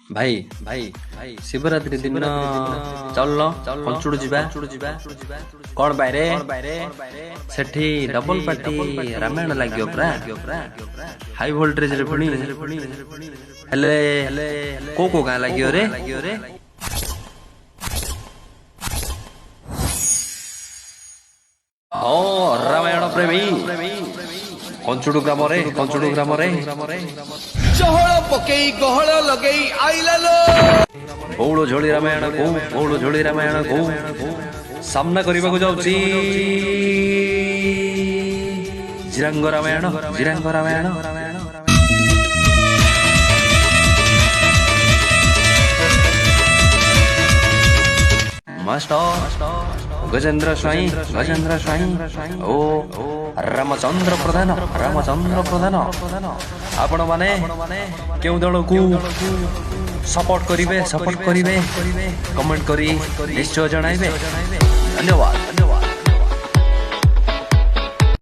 भाई भाई भाई शिवरात्रि दिन चल पंचुड़ जीवा कौन बाहरे सेठी डबल पार्टी रामायण लगे परा हाई वोल्टेज रे पुणी हेले को गाँ लगे रे ओ रामायण प्रेमी कंचुड़ ग्राम रे चहल पकई गहल लगई आइला लो बौड़ झोली रामायण को सामना करने को जाऊँगी जिरांग रामायण मास्टर गजेंद्र स्वाई ओ रामचंद्र प्रधान आपण माने क्यों दल को सपोर्ट करिवे कमेंट करी निश्चय जणाइबे। धन्यवाद।